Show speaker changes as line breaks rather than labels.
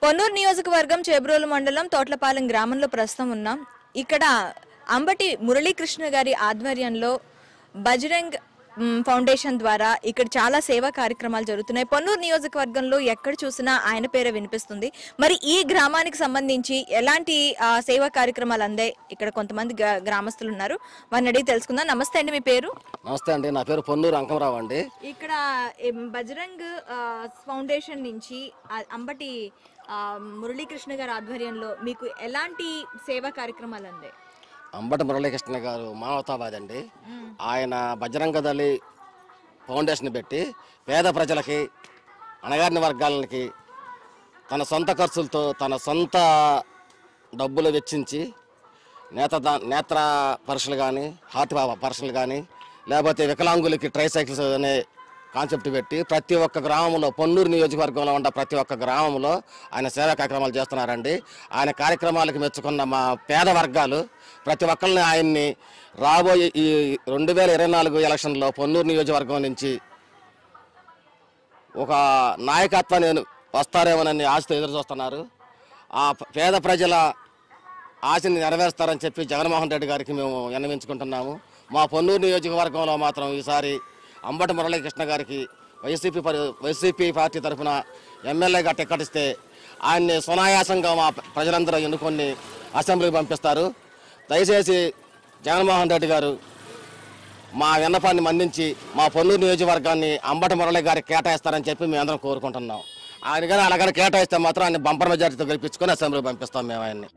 పొన్నూరు నియోజకవర్గం చేబ్రోలు మండలం తోట్లపాలెం గ్రామంలో ప్రస్తుతం ఉన్నాం. ఇక్కడ అంబటి మురళీకృష్ణ గారి ఆధ్వర్యంలో బజరంగ్ ఫౌండేషన్ ద్వారా ఇక్కడ చాలా సేవా కార్యక్రమాలు జరుగుతున్నాయి. పొన్నూరు నియోజకవర్గంలో ఎక్కడ చూసినా ఆయన పేరే వినిపిస్తుంది. మరి ఈ గ్రామానికి సంబంధించి ఎలాంటి సేవా కార్యక్రమాలు అందాయి, ఇక్కడ కొంతమంది గ్రామస్తులు ఉన్నారు, వారిని అడిగి తెలుసుకుందాం. నమస్తే అండి, మీ పేరు?
నమస్తే అండి, నా పేరు పొన్నూరు అంకమరావు అండి.
ఇక్కడ బజరంగ్ ఫౌండేషన్ నుంచి అంబటి మురళీకృష్ణ గారి ఆధ్వర్యంలో మీకు ఎలాంటి సేవా కార్యక్రమాలు అందాయి?
అంబటి మురళీకృష్ణ గారు మానవతావాది అండి. ఆయన బజరంగ దళి ఫౌండేషన్ పెట్టి పేద ప్రజలకి, అణగారిన వర్గాలకి తన సొంత ఖర్చులతో, తన సొంత డబ్బులు వెచ్చించి నేత్ర పరీక్షలు కానీ, హార్ట్ పరీక్షలు కానీ, లేకపోతే వికలాంగులకి ట్రైసైకిల్స్ అనే కాన్సెప్ట్ పెట్టి ప్రతి ఒక్క గ్రామంలో, పొన్నూరు నియోజకవర్గంలో ఉన్న ప్రతి ఒక్క గ్రామంలో ఆయన సేవా కార్యక్రమాలు చేస్తున్నారండి. ఆయన కార్యక్రమాలకు మెచ్చుకున్న మా పేద వర్గాలు ప్రతి ఒక్కరిని ఆయన్ని రాబోయే ఈ 2024 ఎలక్షన్లో పొన్నూరు నియోజకవర్గం నుంచి ఒక నాయకత్వాన్ని వస్తారేమోనని ఆశతో ఎదురు చూస్తున్నారు. ఆ పేద ప్రజల ఆశని నెరవేరుస్తారని చెప్పి జగన్మోహన్ రెడ్డి గారికి మేము విన్నవించుకుంటున్నాము. మా పొన్నూరు నియోజకవర్గంలో మాత్రం ఈసారి అంబటి మురళీకృష్ణ గారికి వైసీపీ పార్టీ తరఫున ఎమ్మెల్యేగా టికెట్ ఇస్తే ఆయన్ని సునాయాసంగా మా ప్రజలందరూ ఎన్నుకొని అసెంబ్లీకి పంపిస్తారు. దయచేసి జగన్మోహన్ రెడ్డి గారు మా విన్నపాన్ని మన్నించి మా పొన్నూరు నియోజకవర్గాన్ని అంబటి మురళి గారికి కేటాయిస్తారని చెప్పి మేము అందరం కోరుకుంటున్నాం. ఆయన కానీ అలాగని కేటాయిస్తే మాత్రం ఆయన బంపర్ మెజార్టీతో గెలిపించుకొని అసెంబ్లీకి పంపిస్తాం మేము ఆయన్ని.